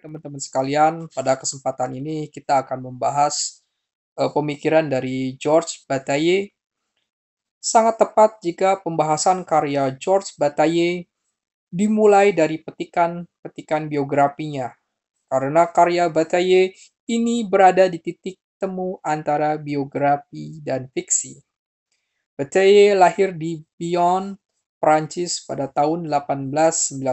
Teman-teman sekalian, pada kesempatan ini kita akan membahas pemikiran dari Georges Bataille. Sangat tepat jika pembahasan karya Georges Bataille dimulai dari petikan-petikan biografinya, karena karya Bataille ini berada di titik temu antara biografi dan fiksi. Bataille lahir di Lyon, Prancis pada tahun 1897.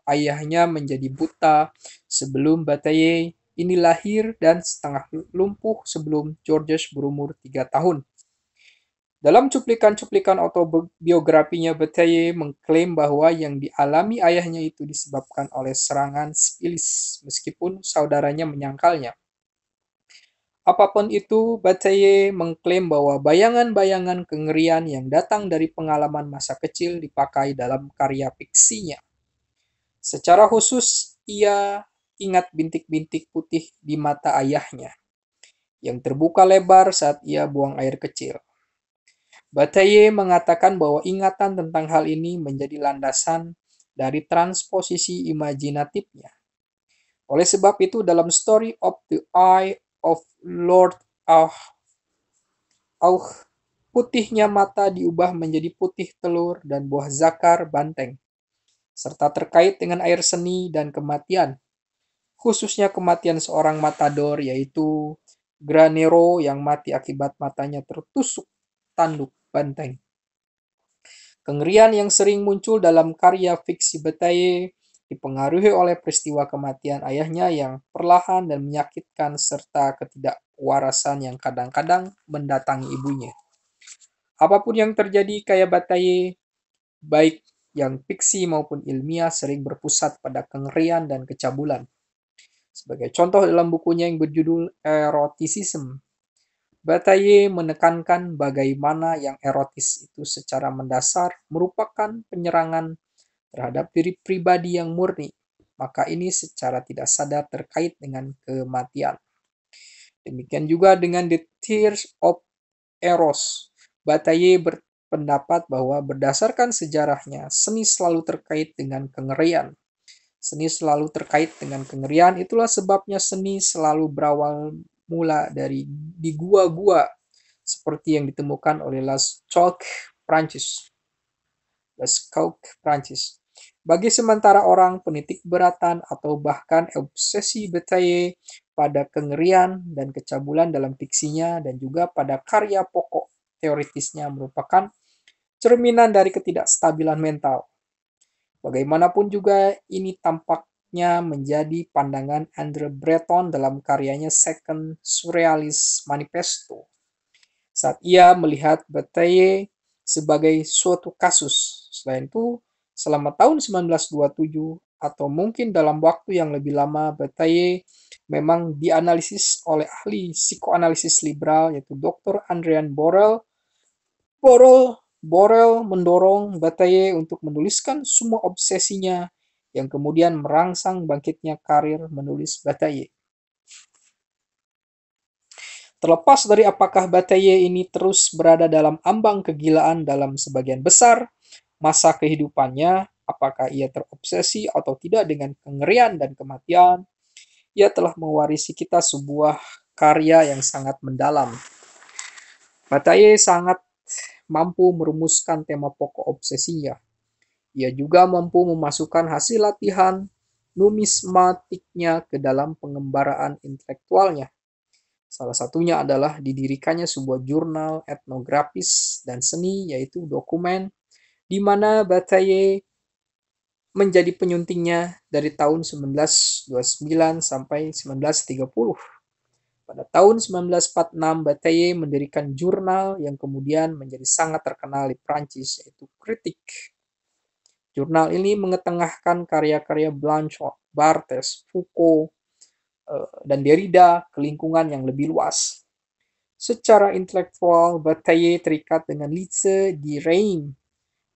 Ayahnya menjadi buta sebelum Bataille ini lahir dan setengah lumpuh sebelum Georges berumur 3 tahun. Dalam cuplikan-cuplikan autobiografinya, Bataille mengklaim bahwa yang dialami ayahnya itu disebabkan oleh serangan sifilis, meskipun saudaranya menyangkalnya. Apapun itu, Bataille mengklaim bahwa bayangan-bayangan kengerian yang datang dari pengalaman masa kecil dipakai dalam karya fiksinya. Secara khusus, ia ingat bintik-bintik putih di mata ayahnya, yang terbuka lebar saat ia buang air kecil. Bataille mengatakan bahwa ingatan tentang hal ini menjadi landasan dari transposisi imajinatifnya. Oleh sebab itu, dalam Story of the Eye of Lord Auch, putihnya mata diubah menjadi putih telur dan buah zakar banteng, serta terkait dengan air seni dan kematian, khususnya kematian seorang matador yaitu Granero yang mati akibat matanya tertusuk tanduk banteng. Kengerian yang sering muncul dalam karya fiksi Bataille dipengaruhi oleh peristiwa kematian ayahnya yang perlahan dan menyakitkan serta ketidakwarasan yang kadang-kadang mendatangi ibunya. Apapun yang terjadi, karya Bataille, baik yang fiksi maupun ilmiah, sering berpusat pada kengerian dan kecabulan. Sebagai contoh dalam bukunya yang berjudul Eroticism, Bataille menekankan bagaimana yang erotis itu secara mendasar merupakan penyerangan terhadap diri pribadi yang murni, maka ini secara tidak sadar terkait dengan kematian. Demikian juga dengan The Tears of Eros. Bataille berpendapat bahwa berdasarkan sejarahnya, seni selalu terkait dengan kengerian. Seni selalu terkait dengan kengerian, itulah sebabnya seni selalu berawal mula di gua-gua seperti yang ditemukan oleh Lascaux, Prancis. Bagi sementara orang penitik beratan atau bahkan obsesi Bataille pada kengerian dan kecabulan dalam fiksinya dan juga pada karya pokok teoritisnya merupakan cerminan dari ketidakstabilan mental. Bagaimanapun juga ini tampaknya menjadi pandangan André Breton dalam karyanya Second Surrealist Manifesto. Saat ia melihat Bataille sebagai suatu kasus. Selain itu, selama tahun 1927 atau mungkin dalam waktu yang lebih lama, Bataille memang dianalisis oleh ahli psikoanalisis liberal yaitu Dr. Adrian Borel. Borel mendorong Bataille untuk menuliskan semua obsesinya yang kemudian merangsang bangkitnya karir menulis Bataille. Terlepas dari apakah Bataille ini terus berada dalam ambang kegilaan dalam sebagian besar masa kehidupannya, apakah ia terobsesi atau tidak dengan kengerian dan kematian, ia telah mewarisi kita sebuah karya yang sangat mendalam. Bataille sangat mampu merumuskan tema pokok obsesinya. Ia juga mampu memasukkan hasil latihan numismatiknya ke dalam pengembaraan intelektualnya. Salah satunya adalah didirikannya sebuah jurnal etnografis dan seni, yaitu Dokumen, di mana Bataille menjadi penyuntingnya dari tahun 1929 sampai 1930. Pada tahun 1946, Bataille mendirikan jurnal yang kemudian menjadi sangat terkenal di Prancis, yaitu Critique. Jurnal ini mengetengahkan karya-karya Blanchot, Barthes, Foucault, dan Derrida ke lingkungan yang lebih luas. Secara intelektual, Bataille terikat dengan Lize de Reims.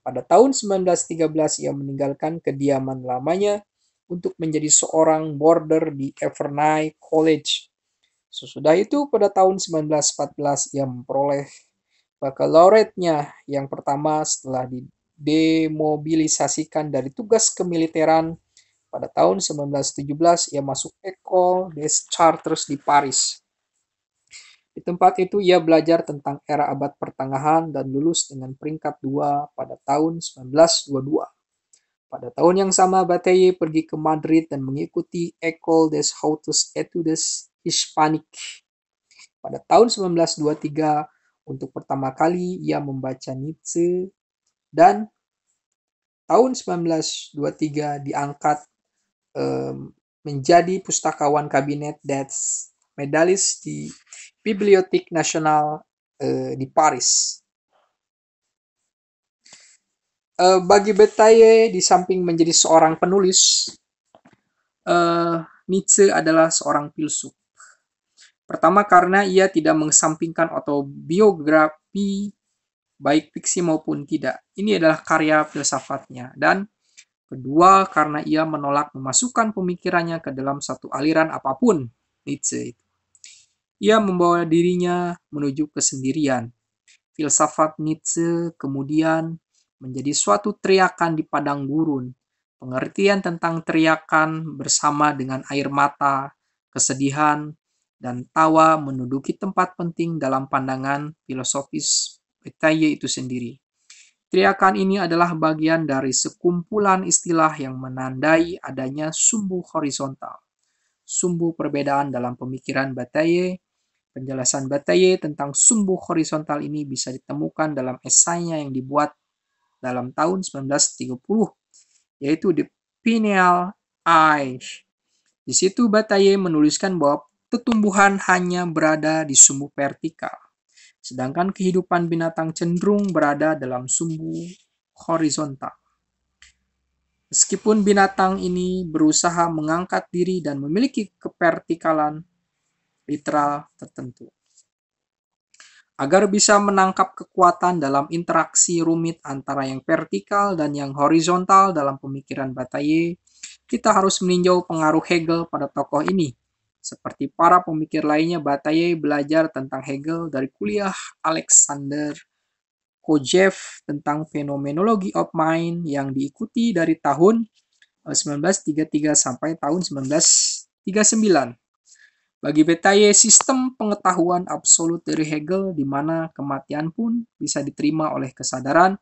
Pada tahun 1913, ia meninggalkan kediaman lamanya untuk menjadi seorang boarder di Evernay College. Sesudah itu, pada tahun 1914, ia memperoleh baccalaureate-nya yang pertama setelah didemobilisasikan dari tugas kemiliteran Pada tahun 1917, ia masuk École des Chartres di Paris. Di tempat itu ia belajar tentang era abad pertengahan dan lulus dengan peringkat 2 pada tahun 1922. Pada tahun yang sama, Bataille pergi ke Madrid dan mengikuti École des Hautes Études Hispaniques. Pada tahun 1923, untuk pertama kali ia membaca Nietzsche dan tahun 1923 diangkat menjadi pustakawan kabinet des Medailles di Bibliothèque Nationale di Paris. Bagi Bataille, di samping menjadi seorang penulis, Nietzsche adalah seorang filsuf. Pertama, karena ia tidak mengesampingkan autobiografi baik fiksi maupun tidak. Ini adalah karya filsafatnya. Dan kedua, karena ia menolak memasukkan pemikirannya ke dalam satu aliran apapun, Nietzsche. Ia membawa dirinya menuju kesendirian. Filsafat Nietzsche kemudian menjadi suatu teriakan di padang gurun. Pengertian tentang teriakan bersama dengan air mata, kesedihan, dan tawa menduduki tempat penting dalam pandangan filosofis Bataille itu sendiri. Teriakan ini adalah bagian dari sekumpulan istilah yang menandai adanya sumbu horizontal, sumbu perbedaan dalam pemikiran Bataille. Penjelasan Bataille tentang sumbu horizontal ini bisa ditemukan dalam esainya yang dibuat dalam tahun 1930, yaitu The Pineal Age. Di situ Bataille menuliskan bahwa tumbuhan hanya berada di sumbu vertikal, sedangkan kehidupan binatang cenderung berada dalam sumbu horizontal. Meskipun binatang ini berusaha mengangkat diri dan memiliki kevertikalan literal tertentu, agar bisa menangkap kekuatan dalam interaksi rumit antara yang vertikal dan yang horizontal dalam pemikiran Bataille, kita harus meninjau pengaruh Hegel pada tokoh ini. Seperti para pemikir lainnya, Bataille belajar tentang Hegel dari kuliah Alexander Kojève tentang Phenomenology of Mind yang diikuti dari tahun 1933 sampai tahun 1939. Bagi Bataille, sistem pengetahuan absolut dari Hegel di mana kematian pun bisa diterima oleh kesadaran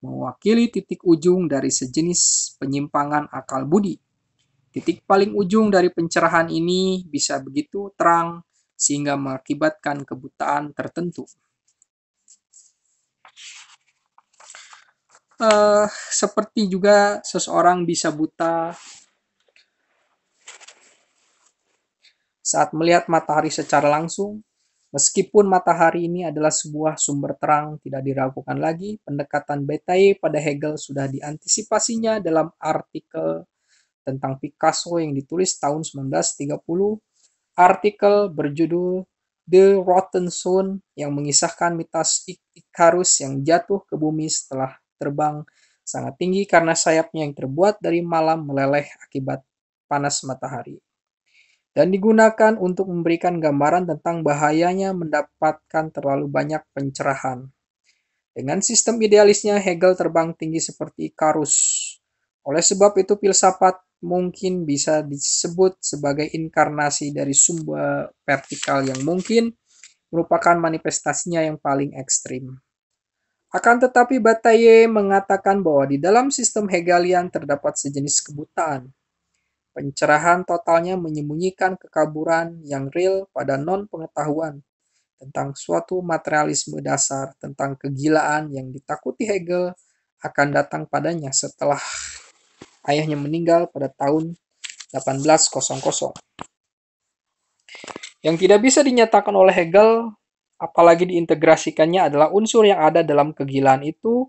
mewakili titik ujung dari sejenis penyimpangan akal budi. Titik paling ujung dari pencerahan ini bisa begitu terang sehingga mengakibatkan kebutaan tertentu. Seperti juga seseorang bisa buta saat melihat matahari secara langsung. Meskipun matahari ini adalah sebuah sumber terang, tidak diragukan lagi, pendekatan Bataille pada Hegel sudah diantisipasinya dalam artikel tentang Picasso yang ditulis tahun 1930, artikel berjudul The Rotten Sun yang mengisahkan mitos Icarus yang jatuh ke bumi setelah terbang sangat tinggi karena sayapnya yang terbuat dari malam meleleh akibat panas matahari, dan digunakan untuk memberikan gambaran tentang bahayanya mendapatkan terlalu banyak pencerahan. Dengan sistem idealisnya, Hegel terbang tinggi seperti Icarus. Oleh sebab itu, filsafat mungkin bisa disebut sebagai inkarnasi dari sumber vertikal yang mungkin merupakan manifestasinya yang paling ekstrim. Akan tetapi, Bataille mengatakan bahwa di dalam sistem Hegelian terdapat sejenis kebutaan. Pencerahan totalnya menyembunyikan kekaburan yang real pada non-pengetahuan tentang suatu materialisme dasar, tentang kegilaan yang ditakuti Hegel akan datang padanya setelah ayahnya meninggal pada tahun 1800. Yang tidak bisa dinyatakan oleh Hegel, apalagi diintegrasikannya, adalah unsur yang ada dalam kegilaan itu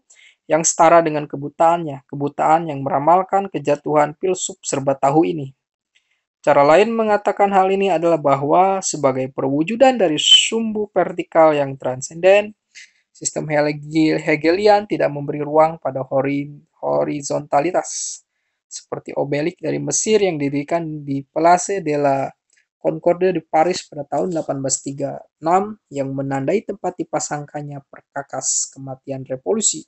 yang setara dengan kebutaannya, kebutaan yang meramalkan kejatuhan filsuf serba tahu ini. Cara lain mengatakan hal ini adalah bahwa sebagai perwujudan dari sumbu vertikal yang transenden, sistem Hegelian tidak memberi ruang pada horizontalitas, seperti obelik dari Mesir yang didirikan di Place de la Concorde di Paris pada tahun 1836 yang menandai tempat dipasangkannya perkakas kematian revolusi,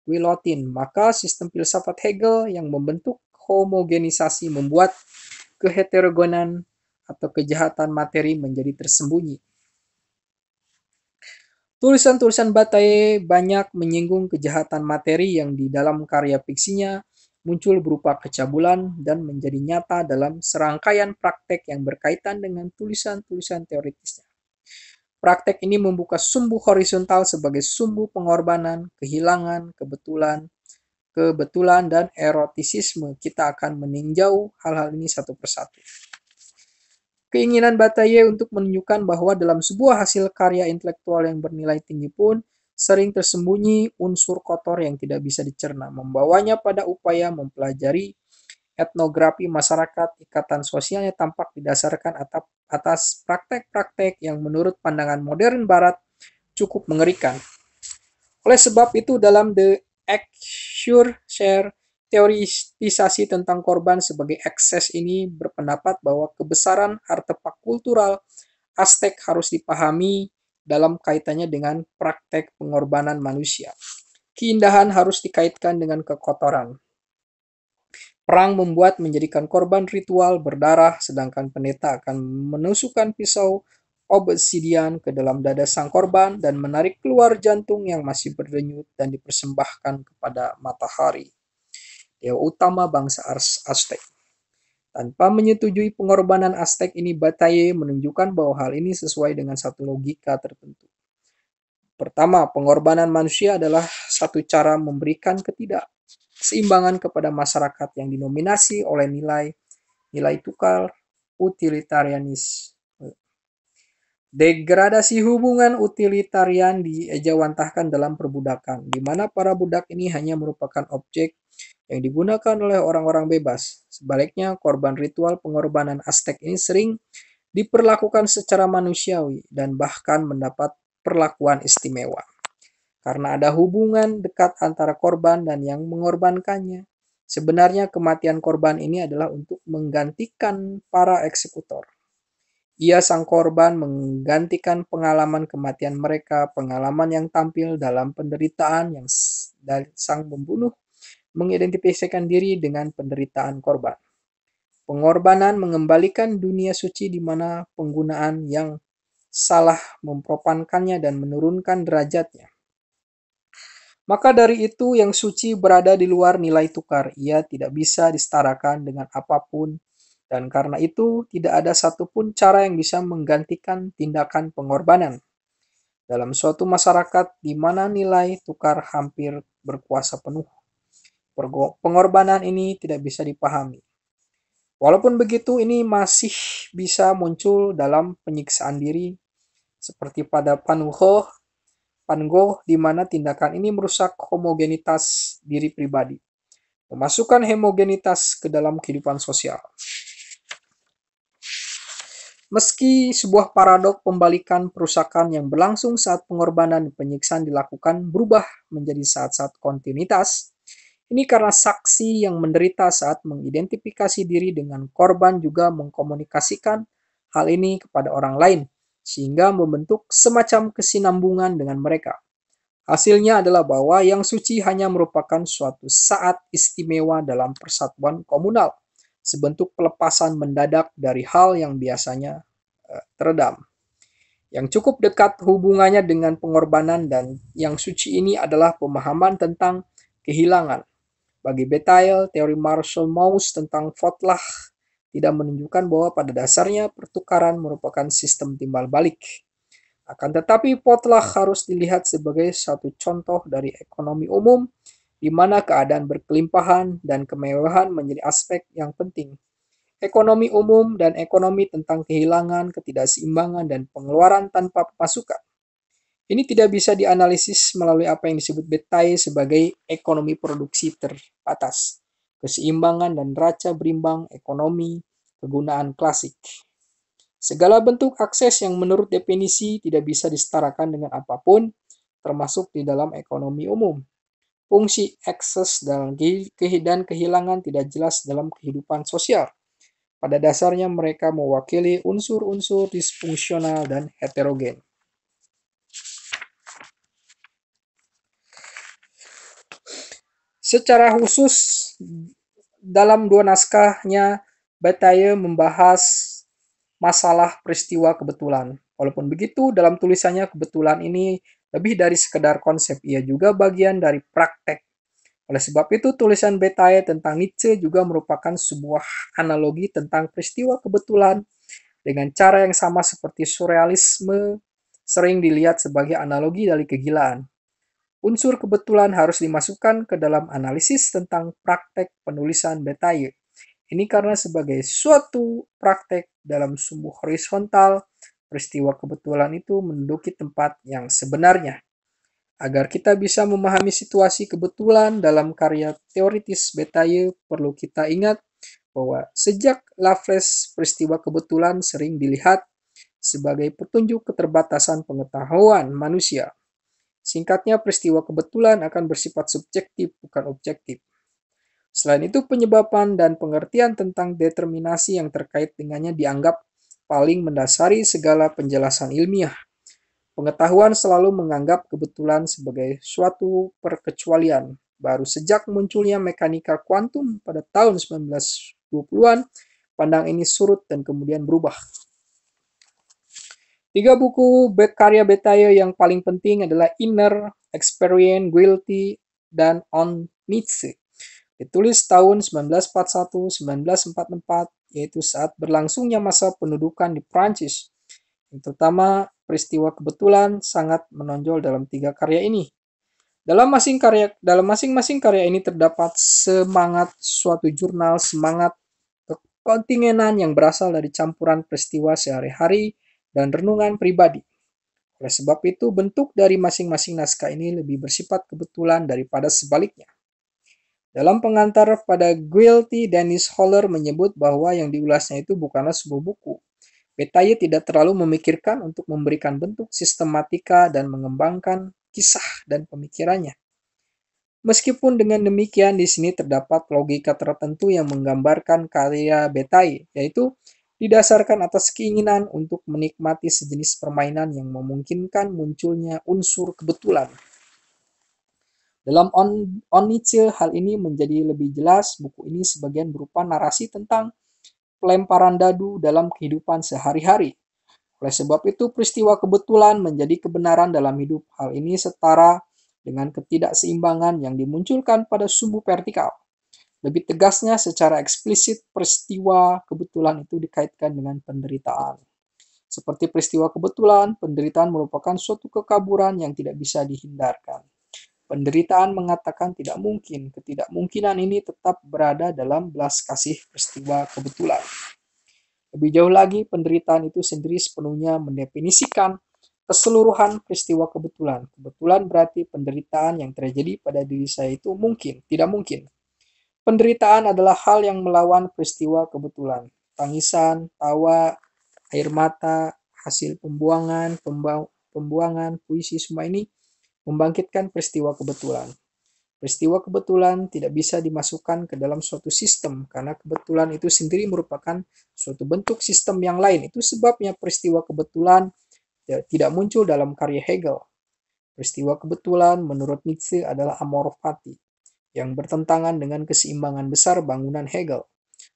guillotine. Maka sistem filsafat Hegel yang membentuk homogenisasi membuat keheterogenan atau kejahatan materi menjadi tersembunyi. Tulisan-tulisan Bataille banyak menyinggung kejahatan materi yang di dalam karya fiksinya muncul berupa kecabulan dan menjadi nyata dalam serangkaian praktek yang berkaitan dengan tulisan-tulisan teoritisnya. Praktek ini membuka sumbu horizontal sebagai sumbu pengorbanan, kehilangan, kebetulan, dan erotisisme. Kita akan meninjau hal-hal ini satu persatu. Keinginan Bataille untuk menunjukkan bahwa dalam sebuah hasil karya intelektual yang bernilai tinggi pun sering tersembunyi unsur kotor yang tidak bisa dicerna, membawanya pada upaya mempelajari etnografi masyarakat. Ikatan sosialnya tampak didasarkan atas praktek-praktek yang menurut pandangan modern Barat cukup mengerikan. Oleh sebab itu, dalam The Exurcher, teorisasi tentang korban sebagai ekses ini berpendapat bahwa kebesaran artefak kultural Aztec harus dipahami dalam kaitannya dengan praktek pengorbanan manusia. Keindahan harus dikaitkan dengan kekotoran. Perang membuat menjadikan korban ritual berdarah, sedangkan pendeta akan menusukkan pisau obsidian ke dalam dada sang korban dan menarik keluar jantung yang masih berdenyut dan dipersembahkan kepada matahari, dewa utama bangsa Aztec. Tanpa menyetujui pengorbanan Aztec ini, Bataille menunjukkan bahwa hal ini sesuai dengan satu logika tertentu. Pertama, pengorbanan manusia adalah satu cara memberikan ketidakseimbangan kepada masyarakat yang dinominasi oleh nilai tukar utilitarianis. Degradasi hubungan utilitarian diejawantahkan dalam perbudakan, di mana para budak ini hanya merupakan objek yang digunakan oleh orang-orang bebas. Sebaliknya, korban ritual pengorbanan Aztec ini sering diperlakukan secara manusiawi dan bahkan mendapat perlakuan istimewa. Karena ada hubungan dekat antara korban dan yang mengorbankannya. Sebenarnya kematian korban ini adalah untuk menggantikan para eksekutor. Ia sang korban menggantikan pengalaman kematian mereka, pengalaman yang tampil dalam penderitaan yang sang pembunuh mengidentifikasikan diri dengan penderitaan korban. Pengorbanan mengembalikan dunia suci di mana penggunaan yang salah memprofankannya dan menurunkan derajatnya. Maka dari itu yang suci berada di luar nilai tukar. Ia tidak bisa disetarakan dengan apapun. Dan karena itu, tidak ada satupun cara yang bisa menggantikan tindakan pengorbanan. Dalam suatu masyarakat di mana nilai tukar hampir berkuasa penuh, pengorbanan ini tidak bisa dipahami. Walaupun begitu, ini masih bisa muncul dalam penyiksaan diri, seperti pada Van Gogh, di mana tindakan ini merusak homogenitas diri pribadi, memasukkan homogenitas ke dalam kehidupan sosial. Meski sebuah paradok pembalikan perusakan yang berlangsung saat pengorbanan dan penyiksaan dilakukan berubah menjadi saat-saat kontinuitas, ini karena saksi yang menderita saat mengidentifikasi diri dengan korban juga mengkomunikasikan hal ini kepada orang lain, sehingga membentuk semacam kesinambungan dengan mereka. Hasilnya adalah bahwa yang suci hanya merupakan suatu saat istimewa dalam persatuan komunal, sebentuk pelepasan mendadak dari hal yang biasanya teredam. Yang cukup dekat hubungannya dengan pengorbanan dan yang suci ini adalah pemahaman tentang kehilangan. Bagi Bataille, teori Marshall Mauss tentang Potlatch tidak menunjukkan bahwa pada dasarnya pertukaran merupakan sistem timbal balik. Akan tetapi Potlatch harus dilihat sebagai satu contoh dari ekonomi umum di mana keadaan berkelimpahan dan kemewahan menjadi aspek yang penting. Ekonomi umum dan ekonomi tentang kehilangan, ketidakseimbangan, dan pengeluaran tanpa pemasukan. Ini tidak bisa dianalisis melalui apa yang disebut Bataille sebagai ekonomi produksi terbatas, keseimbangan dan neraca berimbang, ekonomi kegunaan klasik. Segala bentuk akses yang menurut definisi tidak bisa disetarakan dengan apapun, termasuk di dalam ekonomi umum. Fungsi akses dan kehilangan tidak jelas dalam kehidupan sosial. Pada dasarnya mereka mewakili unsur-unsur disfungsional dan heterogen. Secara khusus, dalam dua naskahnya, Bataille membahas masalah peristiwa kebetulan. Walaupun begitu, dalam tulisannya kebetulan ini lebih dari sekedar konsep, ia juga bagian dari praktek. Oleh sebab itu, tulisan Bataille tentang Nietzsche juga merupakan sebuah analogi tentang peristiwa kebetulan dengan cara yang sama seperti surrealisme sering dilihat sebagai analogi dari kegilaan. Unsur kebetulan harus dimasukkan ke dalam analisis tentang praktek penulisan Bataille. Ini karena sebagai suatu praktek dalam sumbu horizontal, peristiwa kebetulan itu menduduki tempat yang sebenarnya. Agar kita bisa memahami situasi kebetulan dalam karya teoritis Bataille, perlu kita ingat bahwa sejak Laplace, peristiwa kebetulan sering dilihat sebagai petunjuk keterbatasan pengetahuan manusia. Singkatnya, peristiwa kebetulan akan bersifat subjektif, bukan objektif. Selain itu, penyebaban dan pengertian tentang determinasi yang terkait dengannya dianggap paling mendasari segala penjelasan ilmiah. Pengetahuan selalu menganggap kebetulan sebagai suatu perkecualian. Baru sejak munculnya mekanika kuantum pada tahun 1920-an, pandang ini surut dan kemudian berubah. Tiga buku karya Bataille yang paling penting adalah Inner, Experience, Guilty, dan On Nietzsche. Ditulis tahun 1941-1944, yaitu saat berlangsungnya masa pendudukan di Prancis. Yang terutama, peristiwa kebetulan sangat menonjol dalam tiga karya ini. Dalam masing-masing karya ini terdapat semangat suatu jurnal, semangat kekontingenan yang berasal dari campuran peristiwa sehari-hari dan renungan pribadi. Oleh sebab itu, bentuk dari masing-masing naskah ini lebih bersifat kebetulan daripada sebaliknya. Dalam pengantar pada Guilty, Dennis Holler menyebut bahwa yang diulasnya itu bukanlah sebuah buku. Bataille tidak terlalu memikirkan untuk memberikan bentuk sistematika dan mengembangkan kisah dan pemikirannya. Meskipun dengan demikian, di sini terdapat logika tertentu yang menggambarkan karya Bataille, yaitu didasarkan atas keinginan untuk menikmati sejenis permainan yang memungkinkan munculnya unsur kebetulan. Dalam On Nietzsche, hal ini menjadi lebih jelas. Buku ini sebagian berupa narasi tentang pelemparan dadu dalam kehidupan sehari-hari. Oleh sebab itu, peristiwa kebetulan menjadi kebenaran dalam hidup. Hal ini setara dengan ketidakseimbangan yang dimunculkan pada sumbu vertikal. Lebih tegasnya, secara eksplisit, peristiwa kebetulan itu dikaitkan dengan penderitaan. Seperti peristiwa kebetulan, penderitaan merupakan suatu kekaburan yang tidak bisa dihindarkan. Penderitaan mengatakan tidak mungkin. Ketidakmungkinan ini tetap berada dalam belas kasih peristiwa kebetulan. Lebih jauh lagi, penderitaan itu sendiri sepenuhnya mendefinisikan keseluruhan peristiwa kebetulan. Kebetulan berarti penderitaan yang terjadi pada diri saya itu mungkin, tidak mungkin. Penderitaan adalah hal yang melawan peristiwa kebetulan. Tangisan, tawa, air mata, hasil pembuangan, puisi, semua ini membangkitkan peristiwa kebetulan. Peristiwa kebetulan tidak bisa dimasukkan ke dalam suatu sistem karena kebetulan itu sendiri merupakan suatu bentuk sistem yang lain. Itu sebabnya peristiwa kebetulan tidak muncul dalam karya Hegel. Peristiwa kebetulan menurut Nietzsche adalah amor fati yang bertentangan dengan keseimbangan besar bangunan Hegel.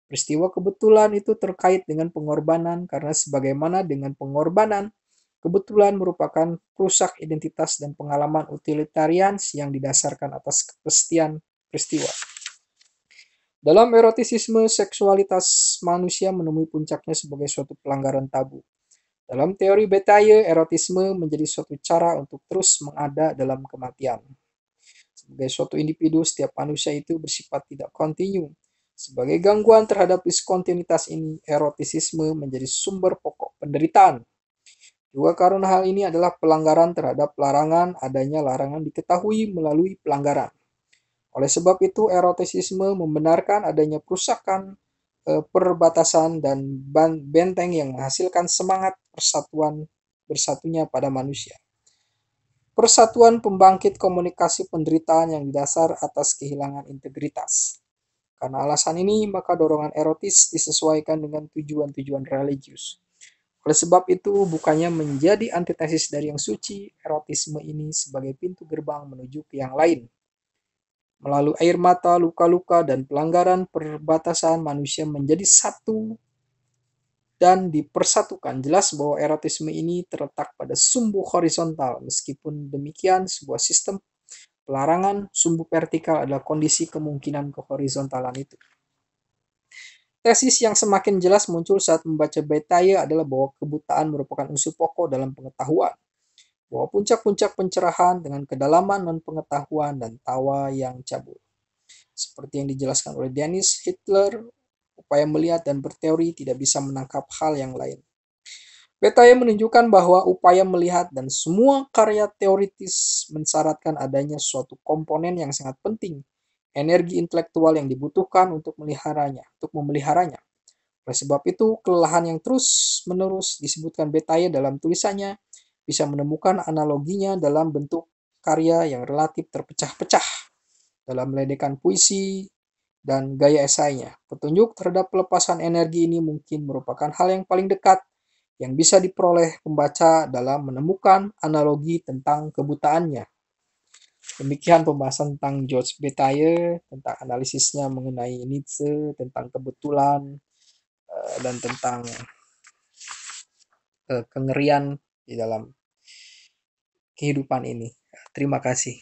Peristiwa kebetulan itu terkait dengan pengorbanan karena sebagaimana dengan pengorbanan, kebetulan merupakan perusak identitas dan pengalaman utilitarian yang didasarkan atas kepastian peristiwa. Dalam erotisisme, seksualitas manusia menemui puncaknya sebagai suatu pelanggaran tabu. Dalam teori Bataille, erotisme menjadi suatu cara untuk terus mengada dalam kematian. Sebagai suatu individu, setiap manusia itu bersifat tidak kontinu. Sebagai gangguan terhadap diskontinuitas ini, erotisisme menjadi sumber pokok penderitaan. Juga karena hal ini adalah pelanggaran terhadap larangan, adanya larangan diketahui melalui pelanggaran. Oleh sebab itu, erotisisme membenarkan adanya perusakan perbatasan dan benteng yang menghasilkan semangat persatuan bersatunya pada manusia. Persatuan pembangkit komunikasi penderitaan yang didasar atas kehilangan integritas. Karena alasan ini, maka dorongan erotis disesuaikan dengan tujuan-tujuan religius. Oleh sebab itu, bukannya menjadi antitesis dari yang suci, erotisme ini sebagai pintu gerbang menuju ke yang lain. Melalui air mata, luka-luka, dan pelanggaran perbatasan, manusia menjadi satu dan dipersatukan. Jelas bahwa erotisme ini terletak pada sumbu horizontal. Meskipun demikian, sebuah sistem pelarangan sumbu vertikal adalah kondisi kemungkinan kehorizontalan itu. Tesis yang semakin jelas muncul saat membaca Betaille adalah bahwa kebutaan merupakan unsur pokok dalam pengetahuan, bahwa puncak-puncak pencerahan dengan kedalaman non-pengetahuan dan tawa yang cabul. Seperti yang dijelaskan oleh Dennis Hitler, upaya melihat dan berteori tidak bisa menangkap hal yang lain. Betaille menunjukkan bahwa upaya melihat dan semua karya teoritis mensyaratkan adanya suatu komponen yang sangat penting, energi intelektual yang dibutuhkan untuk memeliharanya. Oleh sebab itu, kelelahan yang terus-menerus disebutkan Betaille dalam tulisannya bisa menemukan analoginya dalam bentuk karya yang relatif terpecah-pecah dalam meledekan puisi dan gaya esainya. Petunjuk terhadap pelepasan energi ini mungkin merupakan hal yang paling dekat yang bisa diperoleh pembaca dalam menemukan analogi tentang kebutaannya. Demikian pembahasan tentang Georges Bataille, tentang analisisnya mengenai Nietzsche, tentang kebetulan, dan tentang kengerian di dalam kehidupan ini. Terima kasih.